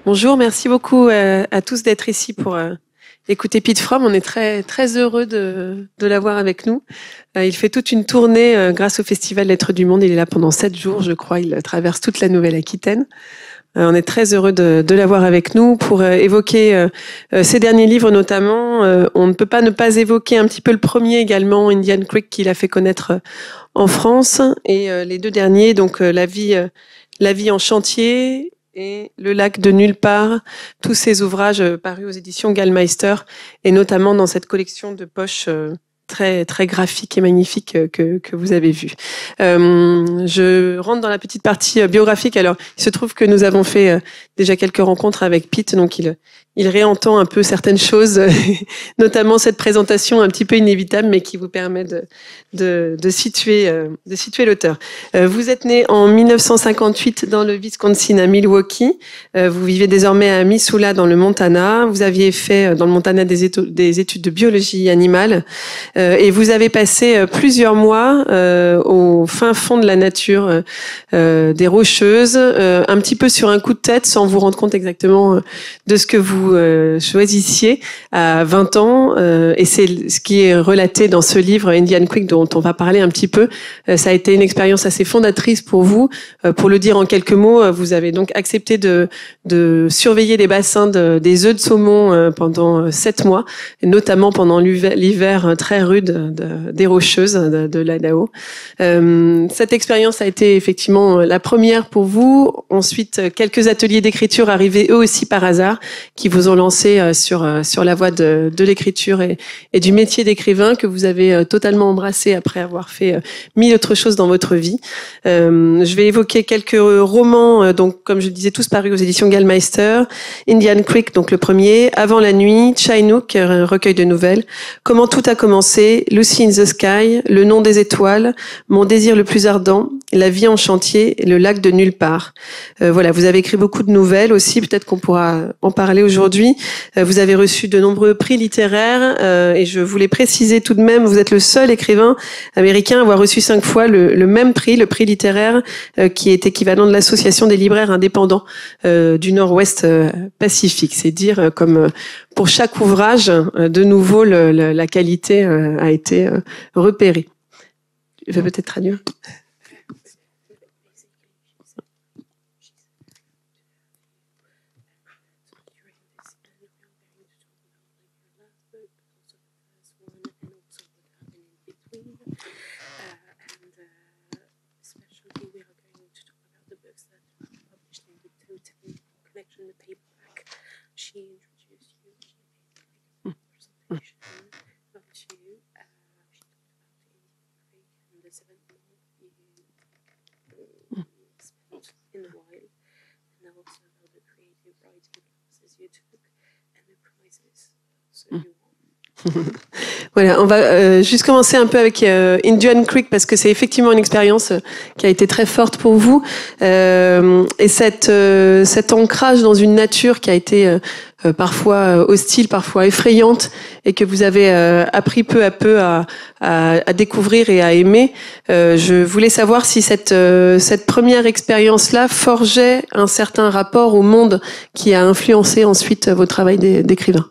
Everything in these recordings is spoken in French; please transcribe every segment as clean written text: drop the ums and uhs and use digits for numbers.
Bonjour, merci beaucoup à tous d'être ici pour écouter Pete Fromm. On est très, très heureux de l'avoir avec nous. Il fait toute une tournée grâce au Festival Lettres du Monde. Il est là pendant 7 jours, je crois. Il traverse toute la Nouvelle-Aquitaine. On est très heureux de l'avoir avec nous pour évoquer ses derniers livres notamment. On ne peut pas ne pas évoquer un petit peu le premier également, Indian Creek, qu'il a fait connaître en France. Et les deux derniers, donc la vie en chantier et Le lac de nulle part, tous ces ouvrages parus aux éditions Gallmeister et notamment dans cette collection de poches très, très graphique et magnifique que vous avez vu. Je rentre dans la petite partie biographique. Alors, il se trouve que nous avons fait déjà quelques rencontres avec Pete, donc il réentend un peu certaines choses, notamment cette présentation un petit peu inévitable, mais qui vous permet de situer l'auteur. Vous êtes né en 1958 dans le Wisconsin à Milwaukee. Vous vivez désormais à Missoula dans le Montana. Vous aviez fait dans le Montana des études de biologie animale et vous avez passé plusieurs mois au fin fond de la nature, des Rocheuses, un petit peu sur un coup de tête sans vous rendre compte exactement de ce que vous choisissiez à 20 ans. Et c'est ce qui est relaté dans ce livre Indian Creek dont on va parler un petit peu. Ça a été une expérience assez fondatrice pour vous. Pour le dire en quelques mots, vous avez donc accepté de surveiller les bassins des œufs de saumon pendant 7 mois, et notamment pendant l'hiver très rude des Rocheuses de l'Idaho. Cette expérience a été effectivement la première pour vous. Ensuite, quelques ateliers d'écriture arrivés eux aussi par hasard, qui vous ont lancé sur la voie de l'écriture et du métier d'écrivain que vous avez totalement embrassé après avoir fait 1000 autres choses dans votre vie. Je vais évoquer quelques romans, donc comme je le disais, tous parus aux éditions Gallmeister. Indian Creek, donc le premier, Avant la nuit, Chinook, un recueil de nouvelles, Comment tout a commencé, Lucy in the Sky, Le nom des étoiles, Mon désir le plus ardent, La vie en chantier, Le lac de nulle part. Voilà, vous avez écrit beaucoup de nouvelles aussi, peut-être qu'on pourra en parler aujourd'hui. Vous avez reçu de nombreux prix littéraires et je voulais préciser tout de même, vous êtes le seul écrivain américain à avoir reçu 5 fois le même prix, le prix littéraire, qui est équivalent de l'Association des libraires indépendants du Nord-Ouest Pacifique. C'est dire comme pour chaque ouvrage, de nouveau, la qualité a été repérée. Je vais peut-être traduire. Voilà, on va juste commencer un peu avec Indian Creek parce que c'est effectivement une expérience qui a été très forte pour vous et cet ancrage dans une nature qui a été parfois hostile, parfois effrayante et que vous avez appris peu à peu à découvrir et à aimer. Je voulais savoir si cette première expérience-là forgeait un certain rapport au monde qui a influencé ensuite votre travail d'écrivain.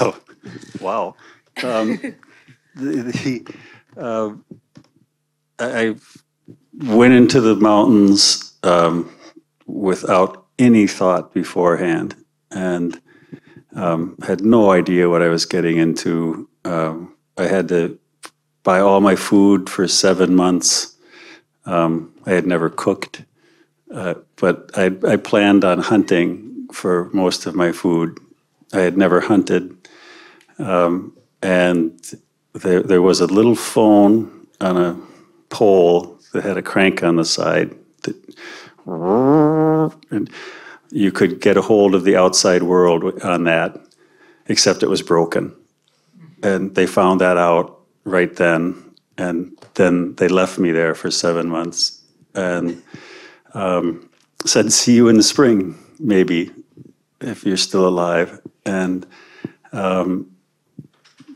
Oh, wow. I went into the mountains without any thought beforehand and had no idea what I was getting into. I had to buy all my food for 7 months. I had never cooked, but I planned on hunting for most of my food. I had never hunted, and there was a little phone on a pole that had a crank on the side. And you could get a hold of the outside world on that, except it was broken. And they found that out right then. And then they left me there for 7 months and said, see you in the spring, maybe, if you're still alive. And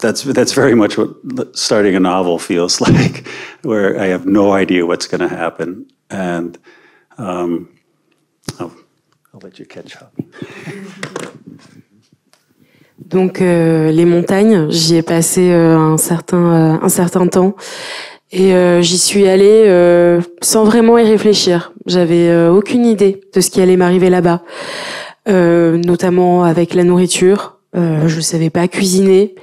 that's very much what starting a novel feels like, where I have no idea what's going to happen. And I'll let you catch up. Donc les montagnes, j'y ai passé un certain temps et j'y suis allée sans vraiment y réfléchir. J'avais aucune idée de ce qui allait m'arriver là-bas, notamment avec la nourriture. Je savais pas cuisiner.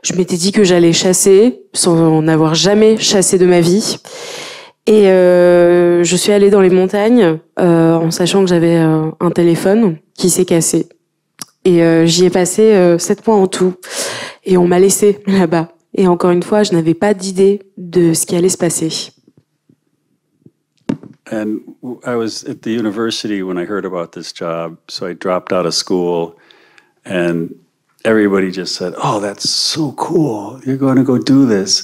Je m'étais dit que j'allais chasser sans n'avoir jamais chassé de ma vie. Et je suis allée dans les montagnes en sachant que j'avais un téléphone qui s'est cassé. Et j'y ai passé 7 mois en tout. Et on m'a laissé là-bas. Et encore une fois, je n'avais pas d'idée de ce qui allait se passer. And I was at the university when I heard about this job, so I dropped out of school, and everybody just said, "Oh, that's so cool. You're going to go do this."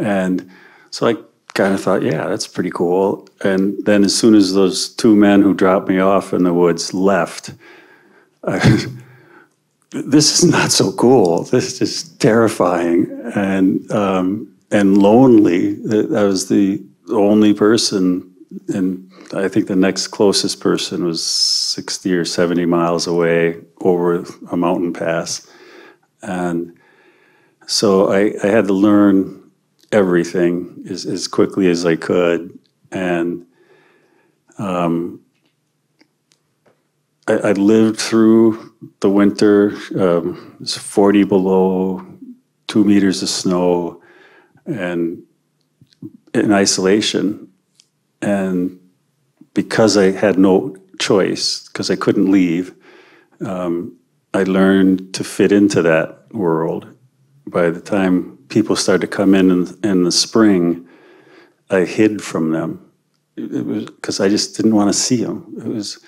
And so I kind of thought, yeah, that's pretty cool. And then as soon as those 2 men who dropped me off in the woods left, this is not so cool. This is terrifying and lonely. I was the only person, and I think the next closest person was 60 or 70 miles away over a mountain pass. And so I had to learn everything as quickly as I could. And I lived through the winter. It was 40 below, 2 meters of snow, and in isolation. And because I had no choice, because I couldn't leave, I learned to fit into that world. By the time people started to come in the spring, I hid from them. It was because I just didn't want to see them. It was,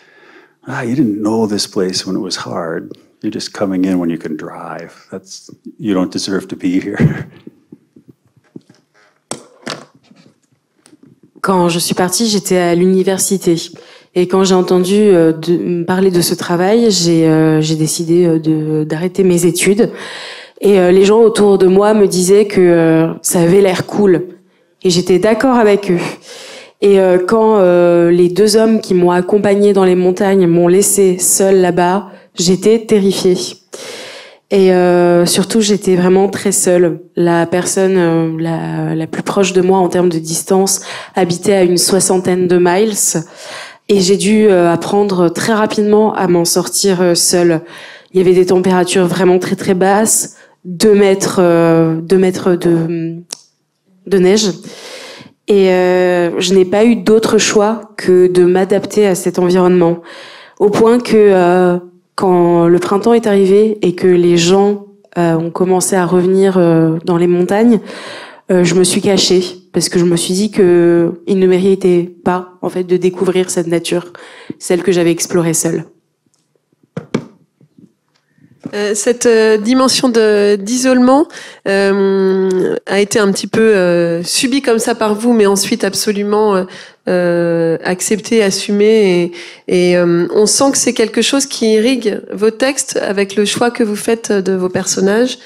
you didn't know this place when it was hard. You're just coming in when you can drive. You don't deserve to be here. Quand je suis partie, j'étais à l'université. Et quand j'ai entendu parler de ce travail, j'ai décidé d'arrêter mes études. Et les gens autour de moi me disaient que ça avait l'air cool. Et j'étais d'accord avec eux. Et quand les 2 hommes qui m'ont accompagnée dans les montagnes m'ont laissée seule là-bas, j'étais terrifiée. Et surtout, j'étais vraiment très seule. La personne la plus proche de moi en termes de distance habitait à une 60aine de miles. Et j'ai dû apprendre très rapidement à m'en sortir seule. Il y avait des températures vraiment très très basses, 2 mètres de neige. Et je n'ai pas eu d'autre choix que de m'adapter à cet environnement. Au point que quand le printemps est arrivé et que les gens ont commencé à revenir dans les montagnes, je me suis cachée parce que je me suis dit que ils ne méritaient pas en fait de découvrir cette nature, celle que j'avais explorée seule. Cette dimension d'isolement a été un petit peu subie comme ça par vous, mais ensuite absolument acceptée, assumée. Et on sent que c'est quelque chose qui irrigue vos textes avec le choix que vous faites de vos personnages.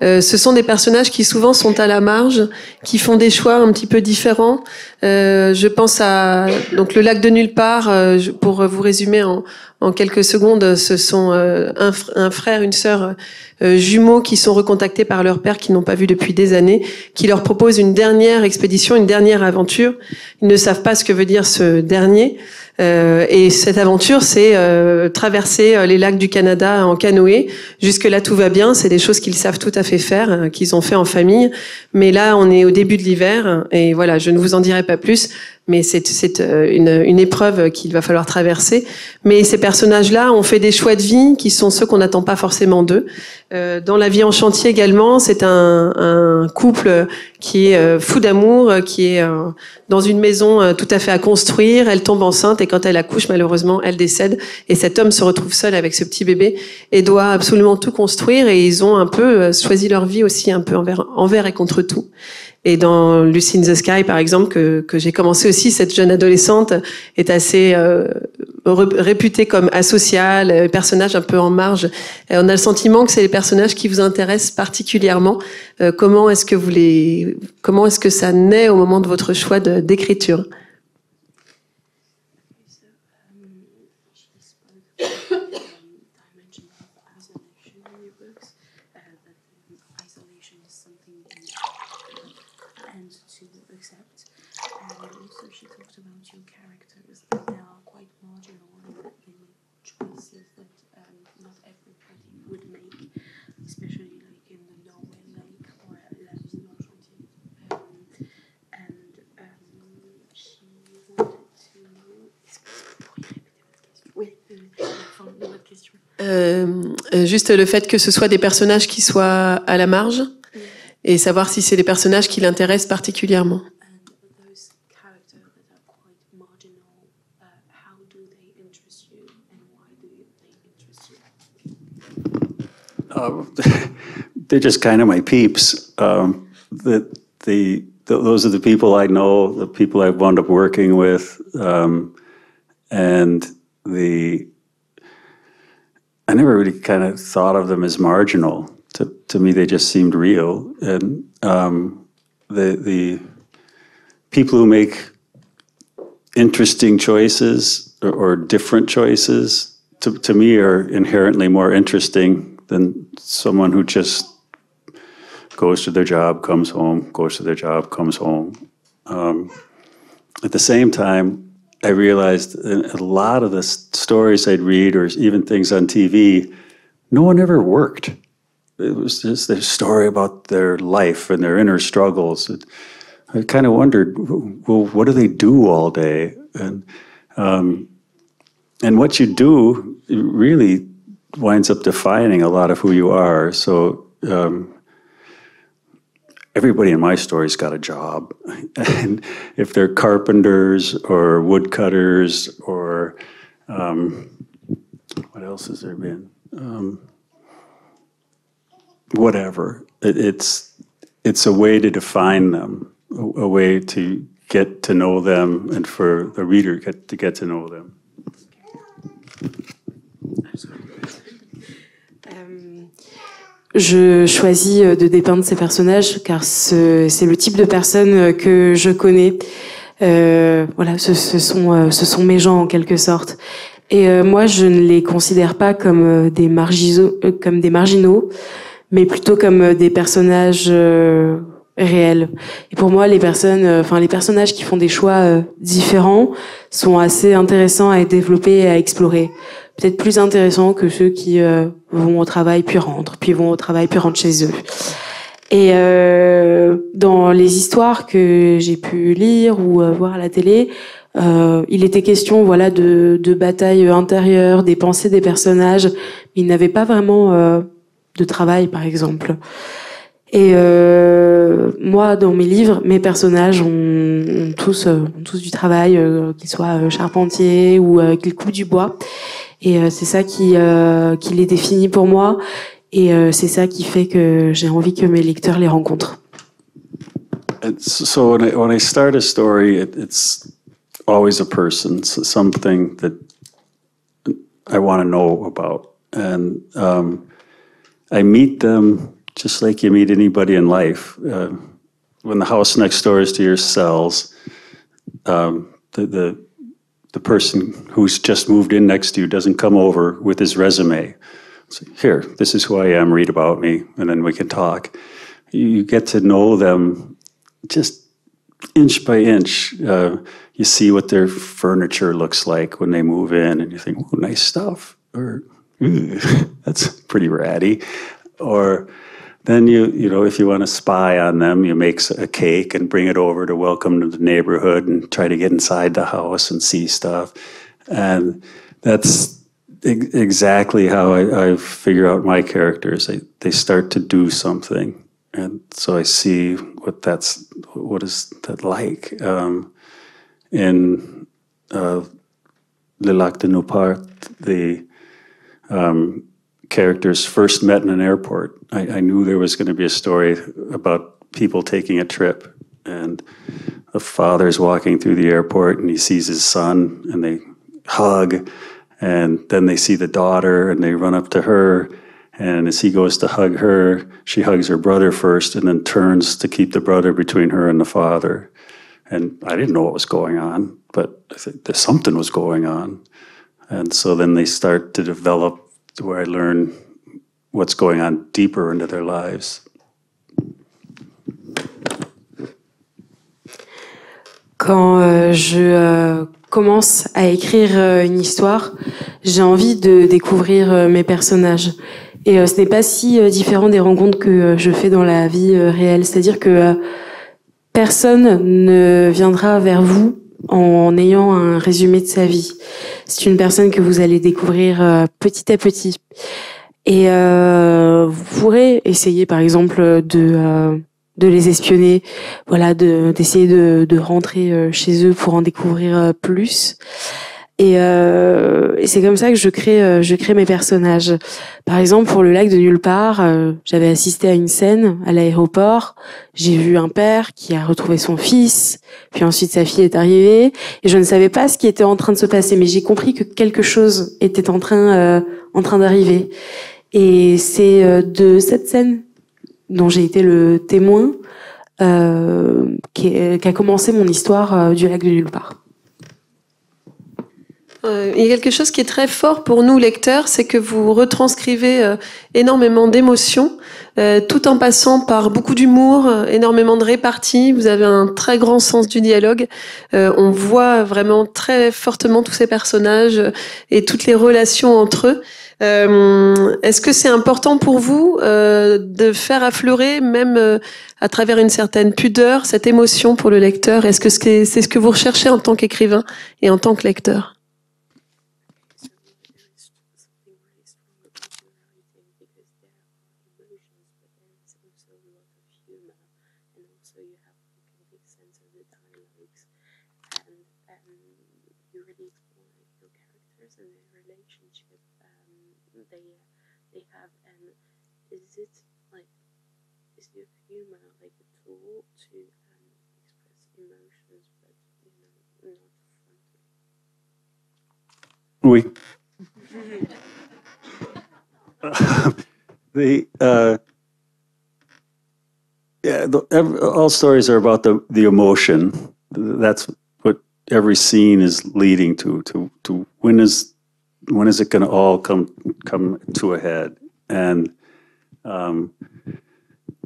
Ce sont des personnages qui souvent sont à la marge, qui font des choix un petit peu différents. Je pense à donc le lac de nulle part, pour vous résumer en quelques secondes, ce sont un frère, une sœur jumeaux qui sont recontactés par leur père, qui n'ont pas vu depuis des années, qui leur propose une dernière expédition, une dernière aventure. Ils ne savent pas ce que veut dire ce dernier. Et cette aventure, c'est traverser les lacs du Canada en canoë. Jusque-là, tout va bien. C'est des choses qu'ils savent tout à fait faire, qu'ils ont fait en famille. Mais là, on est au début de l'hiver. Et voilà, je ne vous en dirai pas plus. mais c'est une épreuve qu'il va falloir traverser. Mais ces personnages-là ont fait des choix de vie qui sont ceux qu'on n'attend pas forcément d'eux. Dans La vie en chantier également, c'est un couple qui est fou d'amour, qui est dans une maison tout à fait à construire. Elle tombe enceinte et quand elle accouche, malheureusement, elle décède. Et cet homme se retrouve seul avec ce petit bébé et doit absolument tout construire. Et ils ont un peu choisi leur vie aussi un peu envers et contre tout. Et dans Lucy in the Sky, par exemple, que j'ai commencé aussi, cette jeune adolescente est assez réputée comme asociale, personnage un peu en marge. Et on a le sentiment que c'est les personnages qui vous intéressent particulièrement. Comment est-ce que ça naît au moment de votre choix d'écriture? Juste le fait que ce soit des personnages qui soient à la marge et savoir si c'est des personnages qui l'intéressent particulièrement. They're just kind of my peeps. Those are the people I know, the people I've wound up working with, and I never really kind of thought of them as marginal. To me, they just seemed real. And the people who make interesting choices or different choices, to me, are inherently more interesting than someone who just goes to their job, comes home, goes to their job, comes home. At the same time, I realized a lot of the stories I'd read or even things on TV, no one ever worked. It was just their story about their life and their inner struggles. I kind of wondered, well, what do they do all day? And what you do really winds up defining a lot of who you are. So everybody in my story's got a job. And if they're carpenters or woodcutters or what else has there been? Whatever. It's a way to define them, a way to get to know them and for the reader to get to know them. Je choisis de dépeindre ces personnages car c'est le type de personnes que je connais. Voilà, ce sont mes gens en quelque sorte. Et moi, je ne les considère pas comme des marginaux, mais plutôt comme des personnages réels. Et pour moi, les personnages qui font des choix différents sont assez intéressants à développer et à explorer. Peut-être plus intéressants que ceux qui vont au travail puis rentrent, puis vont au travail puis rentrent chez eux. Et dans les histoires que j'ai pu lire ou voir à la télé, il était question, voilà, de batailles intérieures, des pensées des personnages. Mais ils n'avaient pas vraiment de travail, par exemple. Et moi, dans mes livres, mes personnages ont tous du travail, qu'ils soient charpentiers ou qu'ils coupent du bois. Et c'est ça qui les définit pour moi. Et c'est ça qui fait que j'ai envie que mes lecteurs les rencontrent. So when I start a story, it's always a person, something that I want to know about. And I meet them just like you meet anybody in life. When the house next door is to your sells, the person who's just moved in next to you doesn't come over with his resume. Say, here, this is who I am, read about me, and then we can talk. You get to know them just inch by inch. You see what their furniture looks like when they move in, and you think, oh, nice stuff, or that's pretty ratty. Or then you know, if you want to spy on them, you make a cake and bring it over to welcome to the neighborhood and try to get inside the house and see stuff. And that's exactly how I figure out my characters. They start to do something, and so I see what is that like. In Le Lac de Nopart, the characters first met in an airport. I knew there was going to be a story about people taking a trip, and the father's walking through the airport and he sees his son and they hug, and then they see the daughter and they run up to her, and as he goes to hug her, she hugs her brother first and then turns to keep the brother between her and the father. And I didn't know what was going on, but I think there's something was going on. And so then they start to develop where I learn what's going on deeper into their lives. Quand je commence à écrire une histoire, j'ai envie de découvrir mes personnages. Et ce n'est pas si différent des rencontres que je fais dans la vie réelle. C'est-à-dire que personne ne viendra vers vous en ayant un résumé de sa vie. C'est une personne que vous allez découvrir petit à petit. Et vous pourrez essayer, par exemple, de les espionner, voilà, d'essayer de rentrer chez eux pour en découvrir plus. Et c'est comme ça que je crée mes personnages. Par exemple, pour le lac de nulle part, j'avais assisté à une scène à l'aéroport. J'ai vu un père qui a retrouvé son fils, puis ensuite sa fille est arrivée, et je ne savais pas ce qui était en train de se passer, mais j'ai compris que quelque chose était en train d'arriver. Et c'est de cette scène dont j'ai été le témoin qu'a commencé mon histoire du lac de nulle part. Il y a quelque chose qui est très fort pour nous lecteurs, c'est que vous retranscrivez énormément d'émotions, tout en passant par beaucoup d'humour, énormément de répartie. Vous avez un très grand sens du dialogue. On voit vraiment très fortement tous ces personnages et toutes les relations entre eux. Est-ce que c'est important pour vous de faire affleurer, même à travers une certaine pudeur, cette émotion pour le lecteur? Est-ce que c'est ce que vous recherchez en tant qu'écrivain et en tant que lecteur? Oui. All stories are about the emotion. That's what every scene is leading to when is it going to all come to a head? And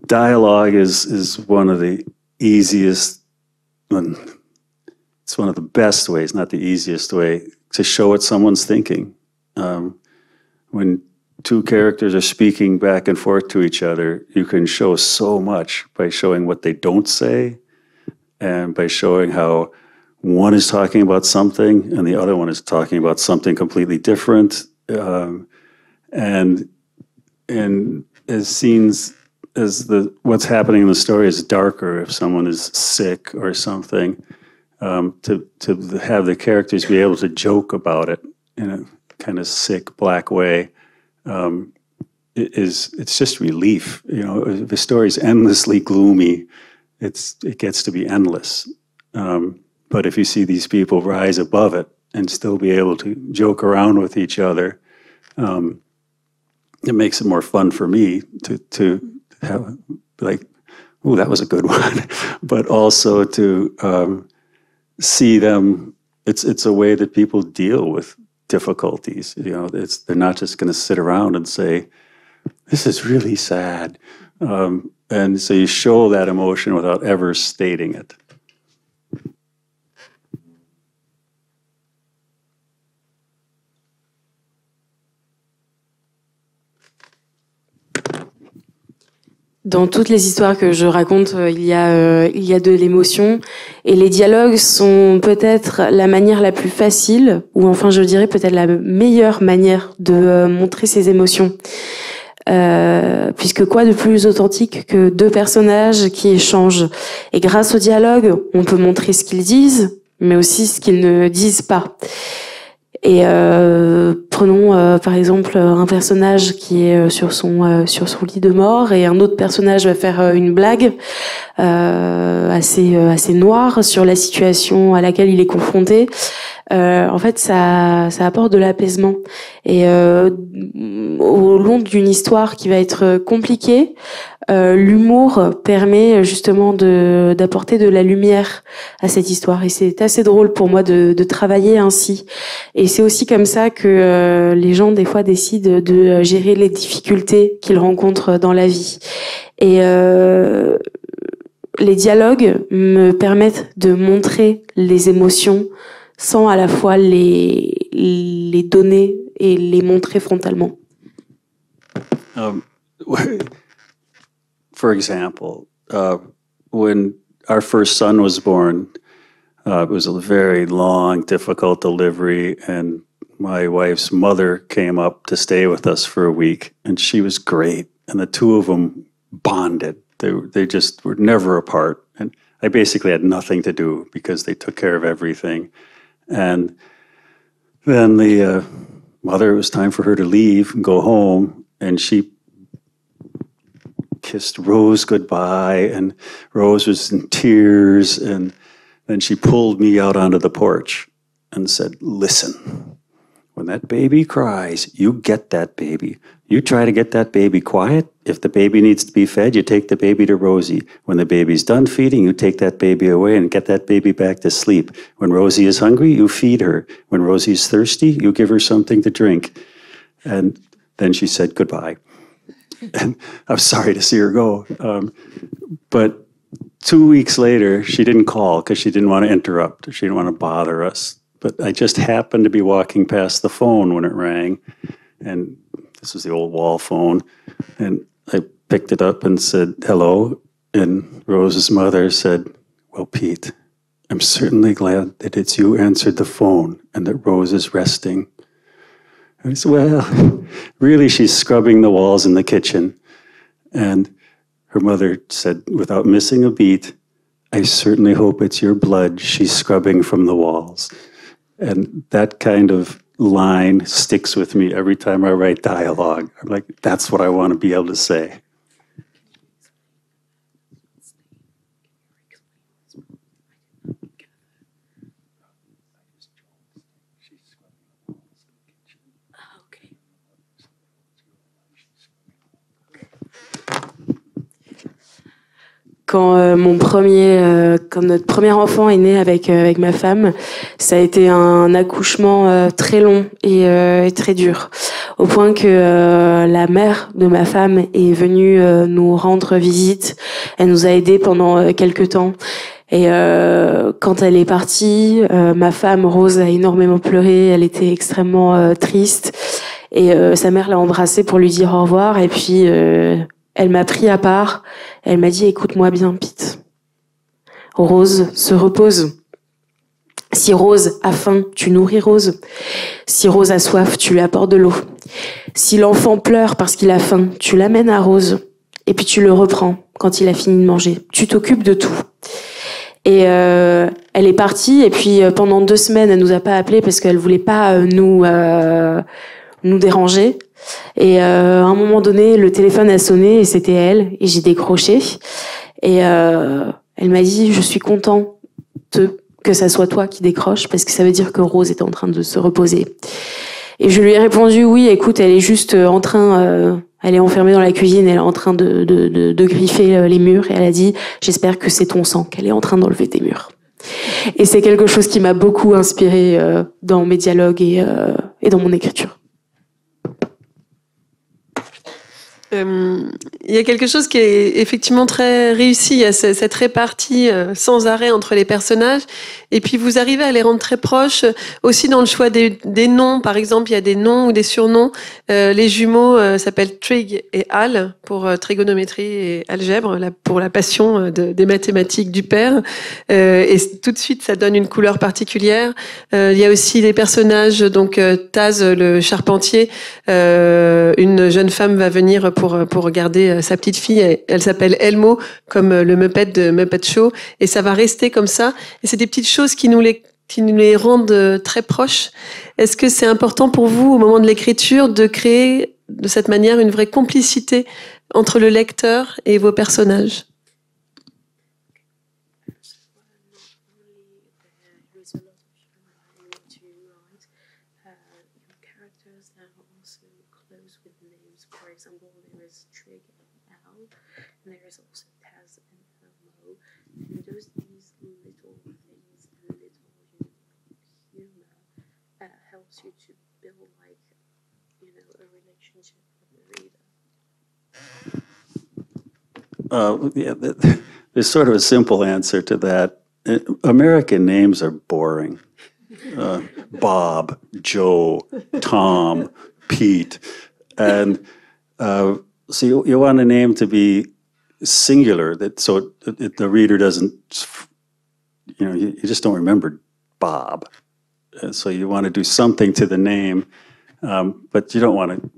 dialogue is one of the easiest, it's one of the best ways, not the easiest way, to show what someone's thinking. When two characters are speaking back and forth to each other, you can show so much by showing what they don't say and by showing how one is talking about something and the other one is talking about something completely different. And as scenes, what's happening in the story is darker if someone is sick or something, to have the characters be able to joke about it in a kind of sick black way, it's just relief. You know, if the story's endlessly gloomy, it gets to be endless. But if you see these people rise above it and still be able to joke around with each other, it makes it more fun for me to have, like, ooh, that was a good one. But also to see them, it's a way that people deal with difficulties. You know, they're not just going to sit around and say, this is really sad. And so you show that emotion without ever stating it. Dans toutes les histoires que je raconte, il y a de l'émotion, et les dialogues sont peut-être la manière la plus facile, ou enfin je dirais peut-être la meilleure manière de montrer ses émotions. Puisque quoi de plus authentique que deux personnages qui échangent. Et grâce au dialogue, on peut montrer ce qu'ils disent, mais aussi ce qu'ils ne disent pas. Et prenons par exemple un personnage qui est sur son lit de mort, et un autre personnage va faire une blague assez noire sur la situation à laquelle il est confronté. En fait, ça apporte de l'apaisement. Et au long d'une histoire qui va être compliquée, l'humour permet justement d'apporter de la lumière à cette histoire. Et c'est assez drôle pour moi de travailler ainsi. Et c'est aussi comme ça que les gens des fois décident de gérer les difficultés qu'ils rencontrent dans la vie. Et les dialogues me permettent de montrer les émotions sans à la fois les donner et les montrer frontalement. For example, when our first son was born, it was a very long, difficult delivery, and my wife's mother came up to stay with us for a week, and she was great, and the two of them bonded. They just were never apart, and I basically had nothing to do because they took care of everything. And then the mother, it was time for her to leave and go home, and she kissed Rose goodbye, and Rose was in tears, and then she pulled me out onto the porch and said, "Listen, when that baby cries, you get that baby. You try to get that baby quiet. If the baby needs to be fed, you take the baby to Rosie. When the baby's done feeding, you take that baby away and get that baby back to sleep. When Rosie is hungry, you feed her. When Rosie's thirsty, you give her something to drink." And then she said goodbye. And I'm sorry to see her go. But 2 weeks later, she didn't call because she didn't want to interrupt. She didn't want to bother us. But I just happened to be walking past the phone when it rang. And this was the old wall phone. And I picked it up and said, "Hello." And Rose's mother said, "Well, Pete, I'm certainly glad that it's you answered the phone and that Rose is resting." And I said, "Well, really, she's scrubbing the walls in the kitchen." And her mother said, without missing a beat, "I certainly hope it's your blood she's scrubbing from the walls." And that kind of line sticks with me every time I write dialogue. I'm like, that's what I want to be able to say. Quand notre premier enfant est né avec ma femme, ça a été un accouchement très long et très dur, au point que la mère de ma femme est venue nous rendre visite. Elle nous a aidés pendant quelques temps. Et quand elle est partie, ma femme Rose a énormément pleuré. Elle était extrêmement triste. Et sa mère l'a embrassée pour lui dire au revoir. Et puis elle m'a pris à part. Elle m'a dit: "Écoute-moi bien, Pete. Rose se repose. Si Rose a faim, tu nourris Rose. Si Rose a soif, tu lui apportes de l'eau. Si l'enfant pleure parce qu'il a faim, tu l'amènes à Rose. Et puis tu le reprends quand il a fini de manger. Tu t'occupes de tout." Et elle est partie. Et puis pendant 2 semaines, elle nous a pas appelés parce qu'elle voulait pas nous déranger. Et à un moment donné, le téléphone a sonné et c'était elle. Et j'ai décroché. Et elle m'a dit: "Je suis content que ça soit toi qui décroche parce que ça veut dire que Rose est en train de se reposer." Et je lui ai répondu: "Oui, écoute, elle est juste en train, elle est enfermée dans la cuisine, elle est en train de griffer les murs." Et elle a dit: "J'espère que c'est ton sang qu'elle est en train d'enlever des murs." Et c'est quelque chose qui m'a beaucoup inspirée dans mes dialogues et dans mon écriture. Il y a quelque chose qui est effectivement très réussi. Il y a cette répartie sans arrêt entre les personnages. Et puis vous arrivez à les rendre très proches, aussi dans le choix des noms. Par exemple, il y a des noms ou des surnoms. Les jumeaux s'appellent Trig et Al pour trigonométrie et algèbre, pour la passion des mathématiques du père. Et tout de suite, ça donne une couleur particulière. Il y a aussi des personnages, donc Taz, le charpentier. Une jeune femme va venir pour regarder sa petite fille. Elle s'appelle Elmo, comme le Muppet de Muppet Show. Et ça va rester comme ça. Et c'est des petites choses qui nous les rendent très proches. Est-ce que c'est important pour vous, au moment de l'écriture, de créer de cette manière une vraie complicité entre le lecteur et vos personnages? Yeah, there's sort of a simple answer to that. American names are boring. Bob, Joe, Tom, Pete. And so you want a name to be singular, so the reader doesn't, you just don't remember Bob. So you want to do something to the name, but you don't want to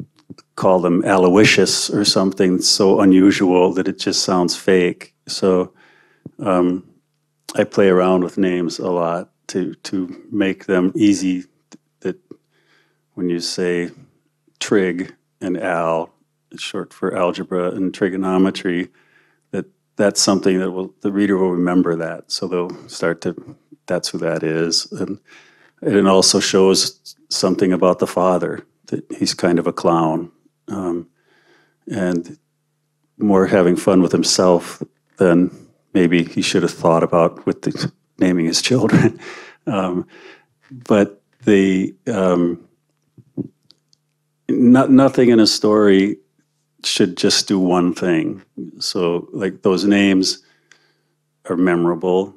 call them Aloysius or something so unusual that it just sounds fake. So I play around with names a lot to make them easy, that when you say trig and al, it's short for algebra and trigonometry, that's something that the reader will remember that. So they'll start to, that's who that is. And it also shows something about the father, that he's kind of a clown. And more having fun with himself than maybe he should have thought about with naming his children. But nothing in a story should just do one thing. So like those names are memorable,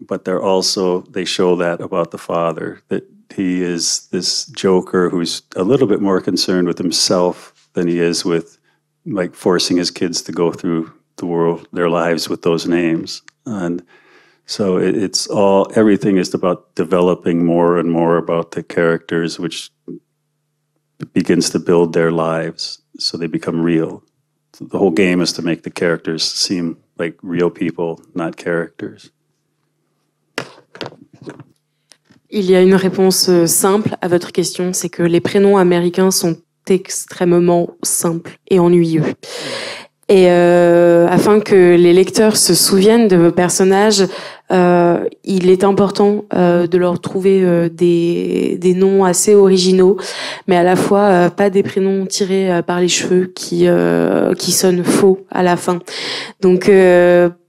but they show that about the father, that he is this joker who's a little bit more concerned with himself than he is with like forcing his kids to go through their lives with those names. And so everything is about developing more and more about the characters, which begins to build their lives so they become real. So the whole game is to make the characters seem like real people, not characters. Il y a une réponse simple à votre question, c'est que les prénoms américains sont extrêmement simples et ennuyeux. Et afin que les lecteurs se souviennent de vos personnages, il est important de leur trouver des noms assez originaux, mais à la fois pas des prénoms tirés par les cheveux qui sonnent faux à la fin. Donc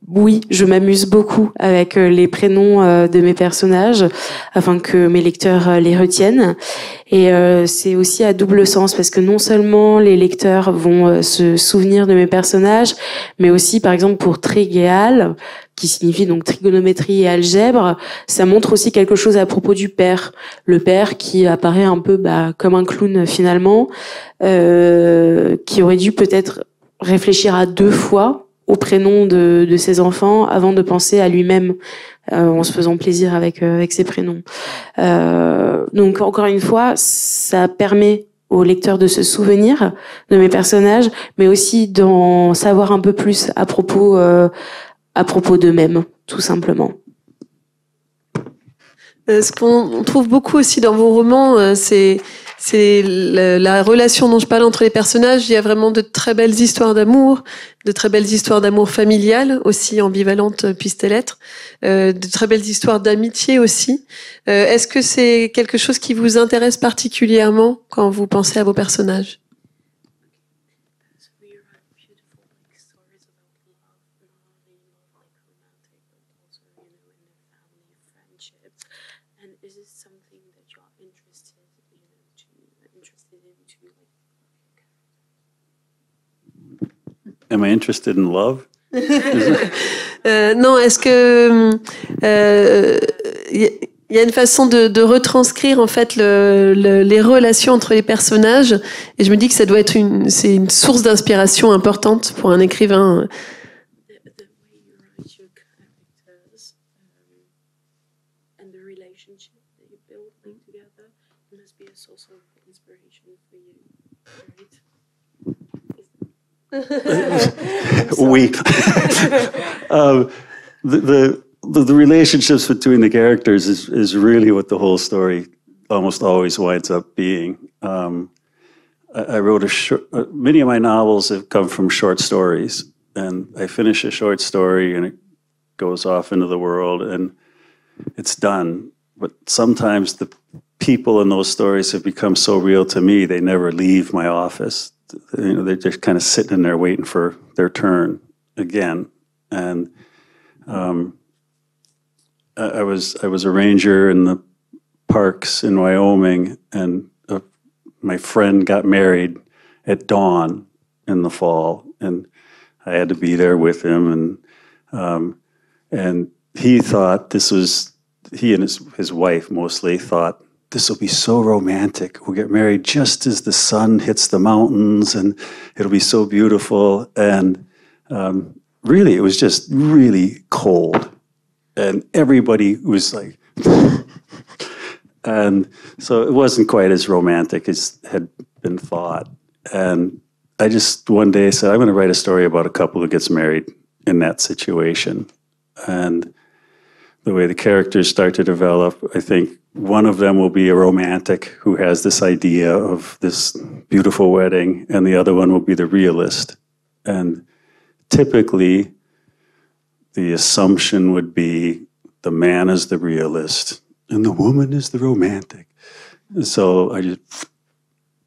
oui, je m'amuse beaucoup avec les prénoms de mes personnages afin que mes lecteurs les retiennent. Et c'est aussi à double sens parce que non seulement les lecteurs vont se souvenir de mes personnages, mais aussi par exemple pour trig et al, qui signifie donc trigonométrie et algèbre, ça montre aussi quelque chose à propos du père. Le père qui apparaît un peu comme un clown finalement, qui aurait dû peut-être réfléchir à 2 fois au prénom de ses enfants avant de penser à lui-même en se faisant plaisir avec ses prénoms. Donc encore une fois, ça permet aux lecteurs de se souvenir de mes personnages, mais aussi d'en savoir un peu plus à propos d'eux-mêmes, tout simplement. Ce qu'on trouve beaucoup aussi dans vos romans, c'est la relation dont je parle entre les personnages. Il y a vraiment de très belles histoires d'amour, de très belles histoires d'amour familial, aussi ambivalentes puissent-elles être, de très belles histoires d'amitié aussi. Est-ce que c'est quelque chose qui vous intéresse particulièrement quand vous pensez à vos personnages ? Am I interested in love? Non, est-ce que y a une façon de retranscrire en fait les relations entre les personnages, et je me dis que ça doit être c'est une source d'inspiration importante pour un écrivain. We the relationships between the characters is really what the whole story almost always winds up being. I wrote many of my novels have come from short stories, and I finish a short story and it goes off into the world and it's done. But sometimes the people in those stories have become so real to me, they never leave my office. You know, they're just kind of sitting in there waiting for their turn again. And I was a ranger in the parks in Wyoming, and my friend got married at dawn in the fall, and I had to be there with him. And he thought he and his wife mostly thought, this will be so romantic. We'll get married just as the sun hits the mountains, and it'll be so beautiful. And really, it was just really cold. And everybody was like, and so it wasn't quite as romantic as had been thought. And I just one day said, I'm going to write a story about a couple who gets married in that situation. And the way the characters start to develop, I think one of them will be a romantic who has this idea of this beautiful wedding, and the other one will be the realist. And typically, the assumption would be the man is the realist and the woman is the romantic. So I just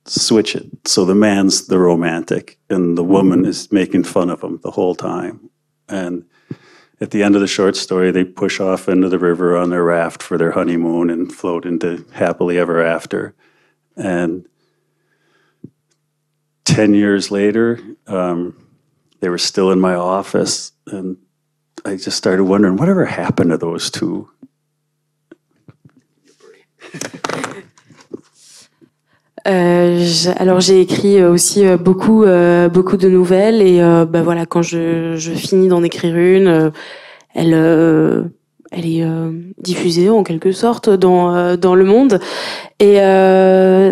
switch it. So the man's the romantic and the woman is making fun of him the whole time. And at the end of the short story, they push off into the river on their raft for their honeymoon and float into happily ever after. And 10 years later, they were still in my office, and I just started wondering, whatever happened to those two? Alors j'ai écrit aussi beaucoup de nouvelles, et voilà, quand je finis d'en écrire une, elle est diffusée en quelque sorte dans le monde, et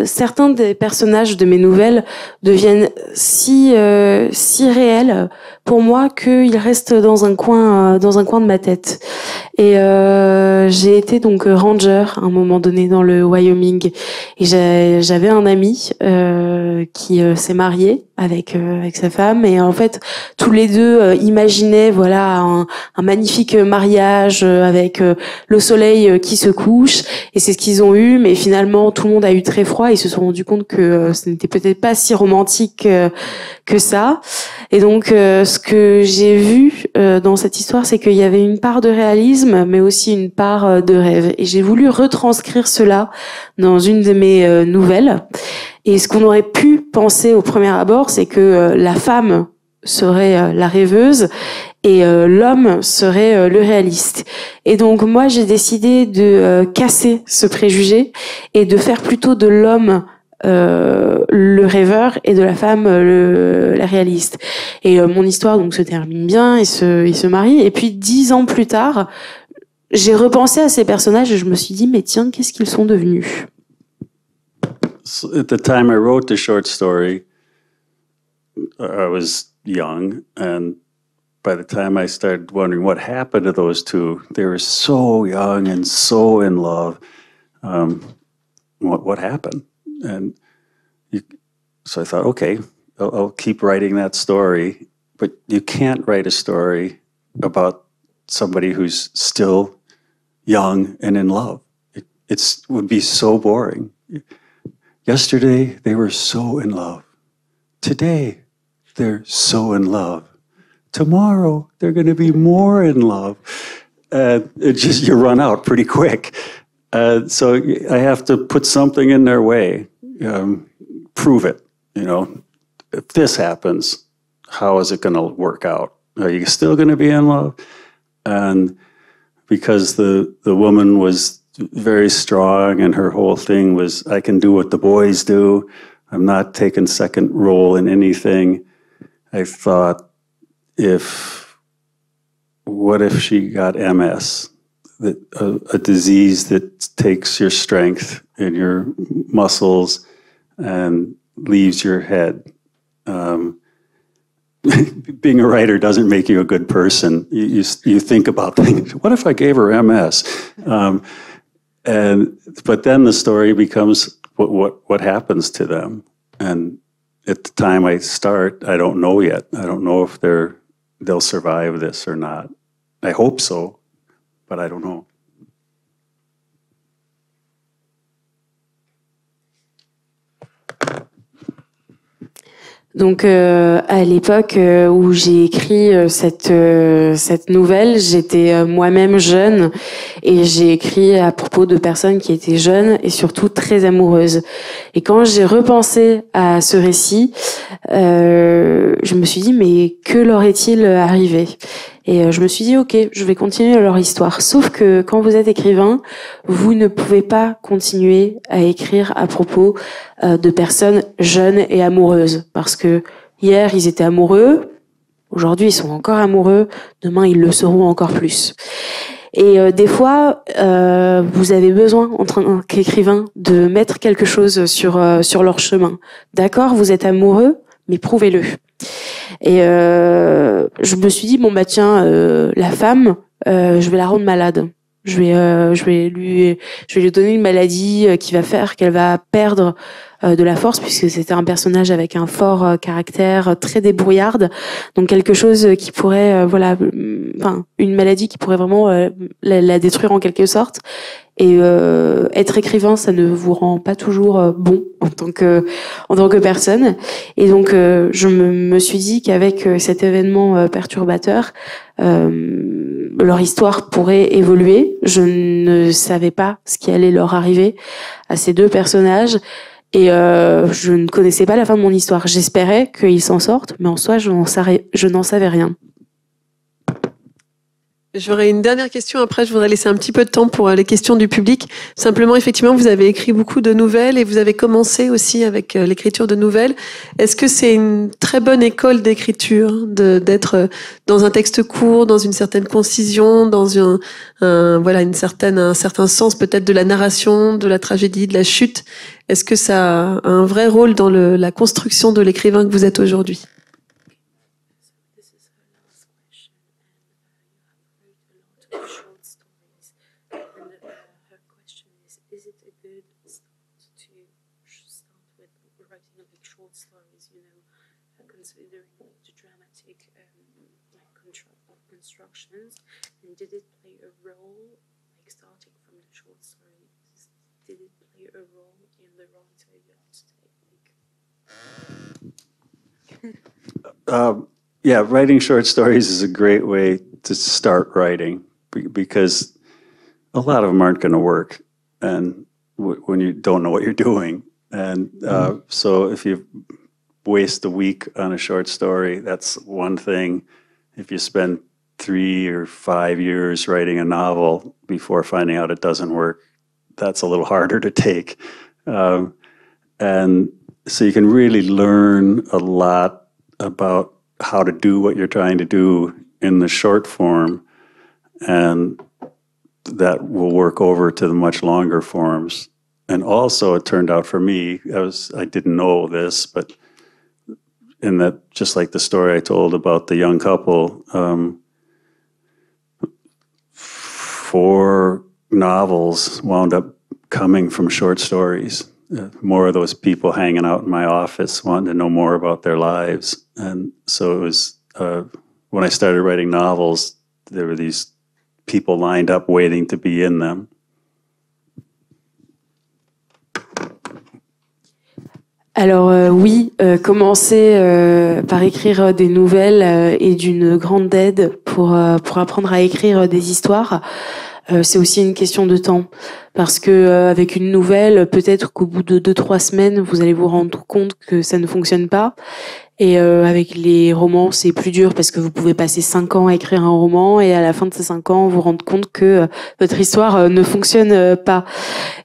certains des personnages de mes nouvelles deviennent si réels pour moi qu'ils restent dans un coin de ma tête. Et j'ai été donc ranger à un moment donné dans le Wyoming, et j'avais un ami qui s'est marié avec sa femme, et en fait tous les deux imaginaient voilà un magnifique mariage avec le soleil qui se couche, et c'est ce qu'ils ont eu, mais finalement tout le monde a eu très froid, et ils se sont rendus compte que ce n'était peut-être pas si romantique que ça. Et donc ce que j'ai vu dans cette histoire, c'est qu'il y avait une part de réalisme, mais aussi une part de rêve, et j'ai voulu retranscrire cela dans une de mes nouvelles. Et ce qu'on aurait pu penser au premier abord, c'est que la femme serait la rêveuse et l'homme serait le réaliste. Et donc moi, j'ai décidé de casser ce préjugé et de faire plutôt de l'homme le rêveur et de la femme la réaliste. Et mon histoire donc se termine bien, ils se marient, et puis 10 ans plus tard, j'ai repensé à ces personnages et je me suis dit, mais tiens, qu'est-ce qu'ils sont devenus? So at the time I wrote the short story, I was young, and by the time I started wondering what happened to those two, they were so young and so in love. What happened? And so I thought, okay, I'll keep writing that story, but you can't write a story about somebody who's still young and in love. It would be so boring. Yesterday, they were so in love. Today, they're so in love. Tomorrow, they're going to be more in love. You run out pretty quick. So I have to put something in their way. Prove it. You know, if this happens, how is it going to work out? Are you still going to be in love? And because the woman was very strong and her whole thing was, I can do what the boys do. I'm not taking second role in anything. I thought, what if she got MS? A disease that takes your strength and your muscles and leaves your head. Being a writer doesn't make you a good person. You think about things. What if I gave her MS? But then the story becomes what happens to them. And at the time I start, I don't know yet. I don't know if they'll survive this or not. I hope so, but I don't know. Donc à l'époque où j'ai écrit cette nouvelle, j'étais moi-même jeune et j'ai écrit à propos de personnes qui étaient jeunes et surtout très amoureuses. Et quand j'ai repensé à ce récit, je me suis dit mais que leur est-il arrivé ? Et je me suis dit, ok, je vais continuer leur histoire. Sauf que quand vous êtes écrivain, vous ne pouvez pas continuer à écrire à propos de personnes jeunes et amoureuses. Parce que hier, ils étaient amoureux. Aujourd'hui, ils sont encore amoureux. Demain, ils le seront encore plus. Et des fois, vous avez besoin, en tant qu'écrivain, de mettre quelque chose sur leur chemin. D'accord, vous êtes amoureux, mais prouvez-le. Et je me suis dit bon bah tiens la femme je vais la rendre malade. Je vais lui donner une maladie qui va faire qu'elle va perdre de la force, puisque c'était un personnage avec un fort caractère, très débrouillarde, donc quelque chose qui pourrait une maladie qui pourrait vraiment la détruire en quelque sorte. Et être écrivain, ça ne vous rend pas toujours bon en tant que personne. Et donc je me suis dit qu'avec cet événement perturbateur, leur histoire pourrait évoluer. Je ne savais pas ce qui allait leur arriver à ces deux personnages. Et je ne connaissais pas la fin de mon histoire. J'espérais qu'ils s'en sortent, mais en soi, je n'en savais rien. J'aurais une dernière question. Après, je voudrais laisser un petit peu de temps pour les questions du public. Simplement, effectivement, vous avez écrit beaucoup de nouvelles et vous avez commencé aussi avec l'écriture de nouvelles. Est-ce que c'est une très bonne école d'écriture d'être dans un texte court, dans une certaine concision, dans un certain sens peut-être de la narration, de la tragédie, de la chute? Est-ce que ça a un vrai rôle dans la construction de l'écrivain que vous êtes aujourd'hui? And did it play a role, like starting from the short stories, did it play a role in the writer you had to take? Yeah, writing short stories is a great way to start writing because a lot of them aren't going to work, and when you don't know what you're doing, and so if you waste a week on a short story, that's one thing. If you spend 3 or 5 years writing a novel before finding out it doesn't work, that's a little harder to take. And so you can really learn a lot about how to do what you're trying to do in the short form, and that will work over to the much longer forms. And also it turned out for me, I didn't know this, but in that, just like the story I told about the young couple, 4 novels wound up coming from short stories. More of those people hanging out in my office wanting to know more about their lives. And so it was, when I started writing novels, there were these people lined up waiting to be in them. Alors oui, commencer par écrire des nouvelles est d'une grande aide pour apprendre à écrire des histoires. C'est aussi une question de temps. parce que avec une nouvelle, peut-être qu'au bout de 2-3 semaines, vous allez vous rendre compte que ça ne fonctionne pas. Et avec les romans, c'est plus dur parce que vous pouvez passer 5 ans à écrire un roman et à la fin de ces 5 ans, vous rendre compte que votre histoire ne fonctionne pas.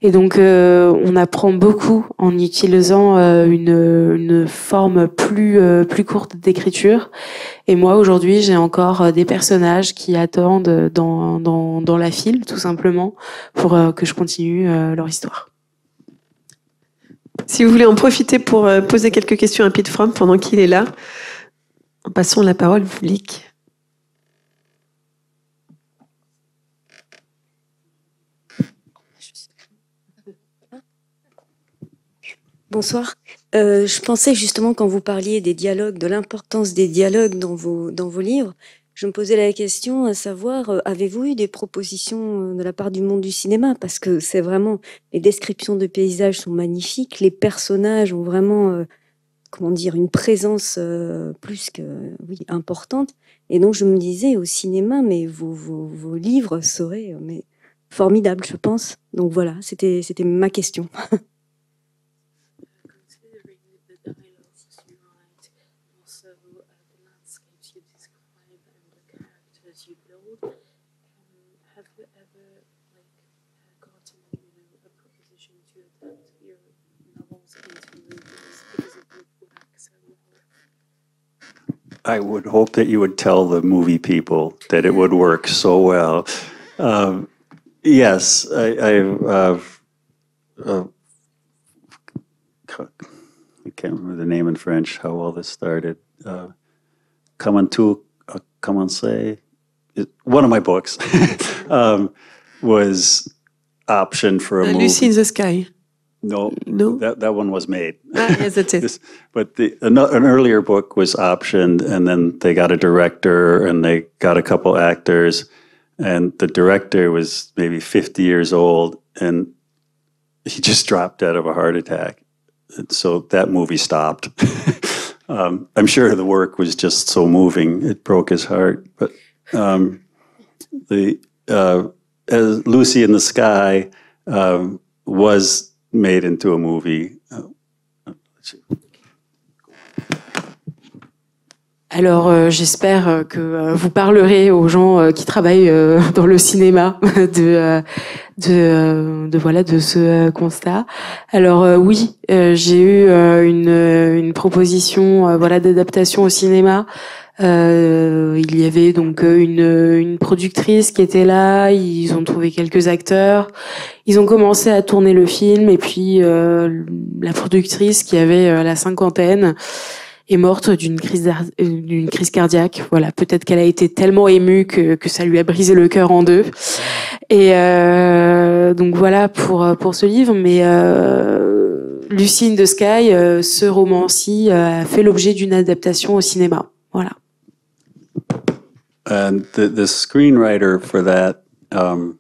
Et donc, on apprend beaucoup en utilisant une forme plus courte d'écriture. Et moi, aujourd'hui, j'ai encore des personnages qui attendent dans la file, tout simplement, pour que je continue leur histoire. Si vous voulez en profiter pour poser quelques questions à Pete Fromm pendant qu'il est là, passons la parole au public. Bonsoir. Je pensais justement quand vous parliez des dialogues, de l'importance des dialogues dans vos livres, je me posais la question à savoir, avez-vous eu des propositions de la part du monde du cinéma? Parce que c'est vraiment, les descriptions de paysages sont magnifiques, les personnages ont vraiment, comment dire, une présence plus que importante. Et donc je me disais au cinéma, mais vos livres seraient formidables, je pense. Donc voilà, c'était ma question. I would hope that you would tell the movie people that it would work so well. Yes, I can't remember the name in French, how well this started. Commencer, one of my books was optioned for a movie. Lucy in the Sky. No, that one was made. Yes, that's it. But an earlier book was optioned, and then they got a director, and they got a couple actors, and the director was maybe 50 years old, and he just dropped dead of a heart attack. And so that movie stopped. I'm sure the work was just so moving, it broke his heart. But as Lucy in the Sky was made into a movie. Alors, j'espère que vous parlerez aux gens qui travaillent dans le cinéma de ce constat. Alors oui, j'ai eu une proposition d'adaptation au cinéma. Il y avait donc une productrice qui était là, ils ont trouvé quelques acteurs, ils ont commencé à tourner le film et puis la productrice qui avait la cinquantaine est morte d'une crise cardiaque. Voilà, peut-être qu'elle a été tellement émue que ça lui a brisé le cœur en deux. Et donc voilà pour ce livre, mais Lucy in the Sky, ce roman-ci a fait l'objet d'une adaptation au cinéma. Voilà. And the screenwriter for that, if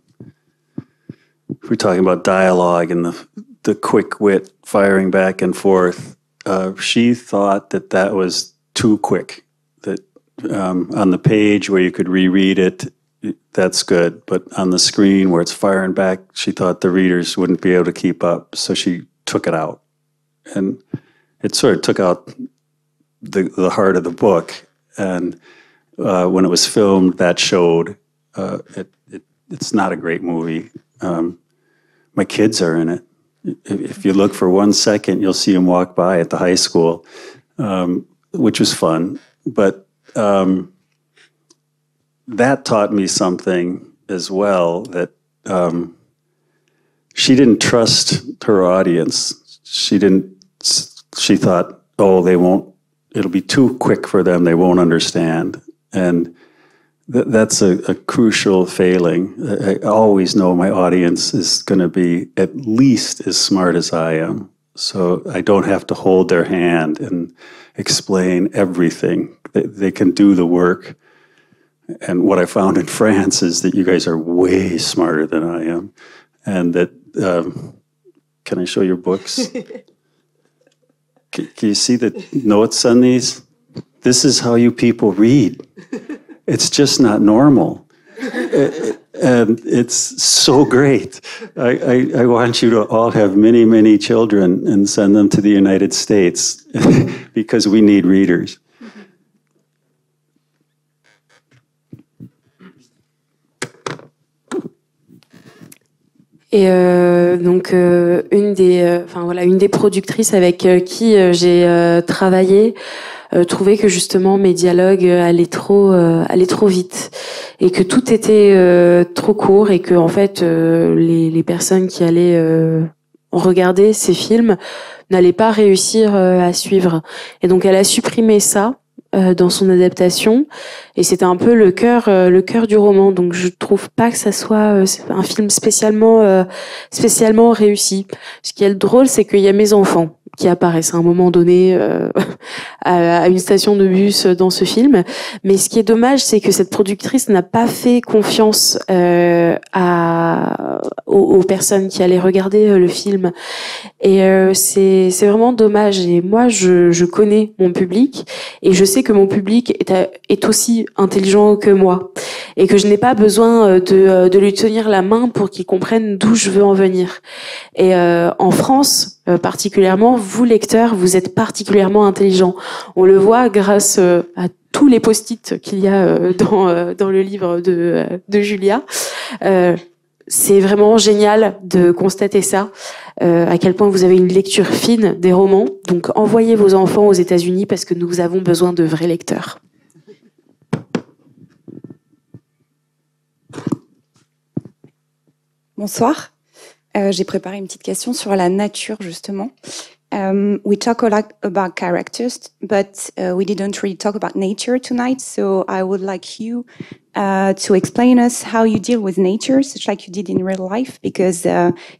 we're talking about dialogue and the quick wit firing back and forth, she thought that was too quick. That on the page where you could reread it, that's good. But on the screen where it's firing back, she thought the readers wouldn't be able to keep up. So she took it out. And it sort of took out the heart of the book. And when it was filmed, that showed. It's not a great movie. My kids are in it. If you look for 1 second, you'll see them walk by at the high school, which was fun. But that taught me something as well, that she didn't trust her audience. She thought, oh, it'll be too quick for them, they won't understand. And that's a crucial failing. I always know my audience is going to be at least as smart as I am. So I don't have to hold their hand and explain everything. They can do the work. And what I found in France is that you guys are way smarter than I am. And that, can I show your books? Can you see the notes on these? This is how you people read. It's just not normal. And it's so great. I want you to all have many, many children and send them to the United States because we need readers. Et donc une des productrices avec qui j'ai travaillé trouvait que justement mes dialogues allaient trop vite et que tout était trop court et que en fait les personnes qui allaient regarder ces films n'allaient pas réussir à suivre. Et donc elle a supprimé ça dans son adaptation et c'était un peu le cœur du roman. Donc je trouve pas que ça soit un film spécialement réussi. Ce qui est drôle, c'est qu'il y a mes enfants qui apparaissent à un moment donné à une station de bus dans ce film. Mais ce qui est dommage, c'est que cette productrice n'a pas fait confiance aux personnes qui allaient regarder le film. Et c'est vraiment dommage. Et moi, je connais mon public et je sais que mon public est aussi intelligent que moi et que je n'ai pas besoin de lui tenir la main pour qu'il comprenne d'où je veux en venir. Et en France, particulièrement, vous lecteurs, vous êtes particulièrement intelligents. On le voit grâce à tous les post-it qu'il y a dans le livre de Julia. C'est vraiment génial de constater ça, à quel point vous avez une lecture fine des romans. Donc envoyez vos enfants aux États-Unis parce que nous avons besoin de vrais lecteurs. Bonsoir. J'ai préparé une petite question sur la nature, justement. We talk a lot about characters, but we didn't really talk about nature tonight. So I would like you to explain us how you deal with nature, such like you did in real life, because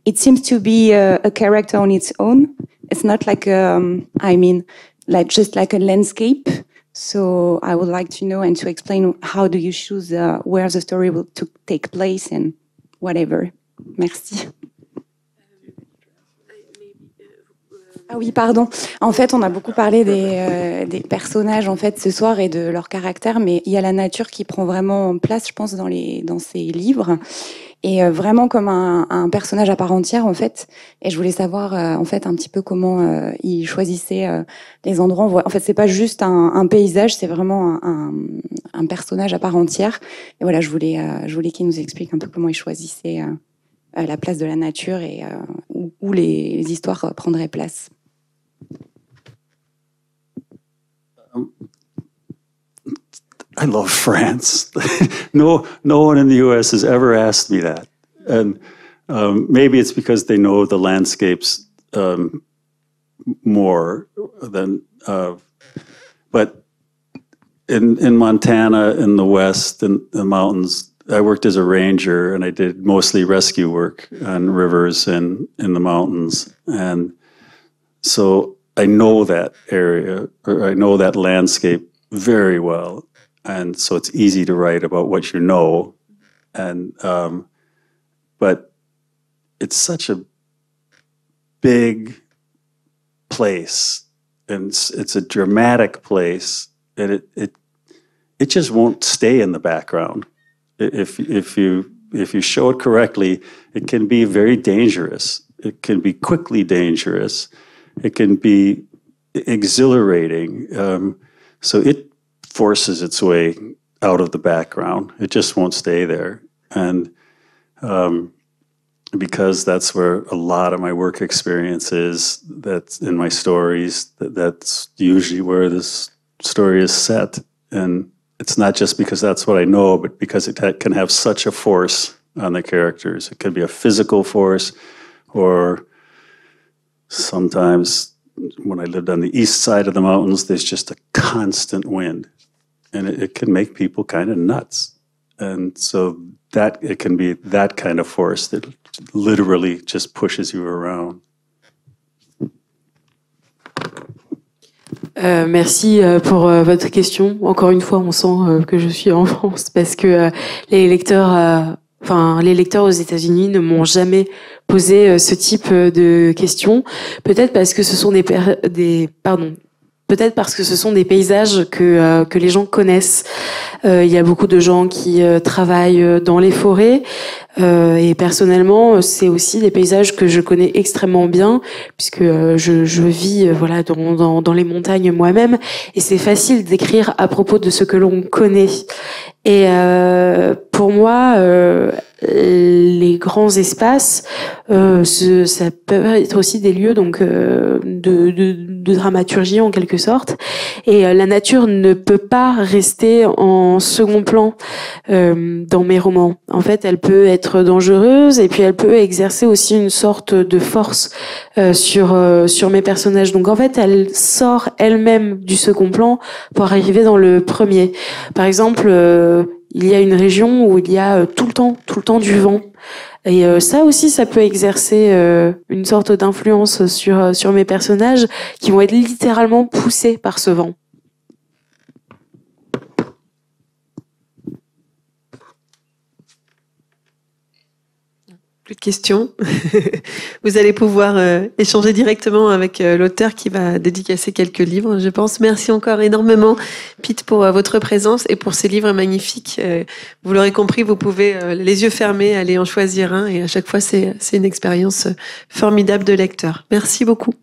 it seems to be a character on its own. It's not like, just like a landscape. So I would like to know and to explain how do you choose where the story will take place and whatever. Merci. Ah oui, pardon. En fait, on a beaucoup parlé des personnages en fait ce soir et de leur caractère, mais il y a la nature qui prend vraiment place, je pense, dans ces livres, et vraiment comme un personnage à part entière en fait. Et je voulais savoir en fait un petit peu comment ils choisissaient les endroits. En fait, c'est pas juste un paysage, c'est vraiment un personnage à part entière. Et voilà, je voulais qu'ils nous expliquent un peu comment ils choisissaient la place de la nature et où les histoires prendraient place. I love France. No one in the U.S. has ever asked me that, and maybe it's because they know the landscapes more than. But in Montana, in the West, in the mountains, I worked as a ranger, and I did mostly rescue work on rivers and in the mountains, and so I know that area, or I know that landscape very well. And so it's easy to write about what you know, and but it's such a big place, and it's a dramatic place, and it just won't stay in the background. If you show it correctly, it can be very dangerous. It can be quickly dangerous. It can be exhilarating. So it forces its way out of the background. It just won't stay there. And because that's where a lot of my work experience is, that's in my stories, that's usually where this story is set. And it's not just because that's what I know, but because it can have such a force on the characters. It can be a physical force, or sometimes when I lived on the east side of the mountains, there's just a constant wind. And it can make people kind of nuts. And so that it can be that kind of force that literally just pushes you around. Merci pour votre question. Encore une fois, on sent que je suis en France parce que les lecteurs aux États-Unis ne m'ont jamais posé ce type de questions. Peut-être parce que ce sont peut-être parce que ce sont des paysages que les gens connaissent. Il y a beaucoup de gens qui travaillent dans les forêts. Et personnellement, c'est aussi des paysages que je connais extrêmement bien, puisque je vis voilà dans les montagnes moi-même, et c'est facile d'écrire à propos de ce que l'on connaît. Et pour moi, les grands espaces, ça peut être aussi des lieux donc de dramaturgie en quelque sorte. Et la nature ne peut pas rester en second plan dans mes romans. En fait, elle peut être dangereuse et puis elle peut exercer aussi une sorte de force sur mes personnages. Donc en fait, elle sort elle-même du second plan pour arriver dans le premier. Par exemple, il y a une région où il y a tout le temps du vent. Et ça aussi, ça peut exercer une sorte d'influence sur mes personnages qui vont être littéralement poussés par ce vent. Plus de questions. Vous allez pouvoir échanger directement avec l'auteur qui va dédicacer quelques livres, je pense. Merci encore énormément, Pete, pour votre présence et pour ces livres magnifiques. Vous l'aurez compris, vous pouvez, les yeux fermés, aller en choisir un. Et à chaque fois, c'est une expérience formidable de lecteur. Merci beaucoup.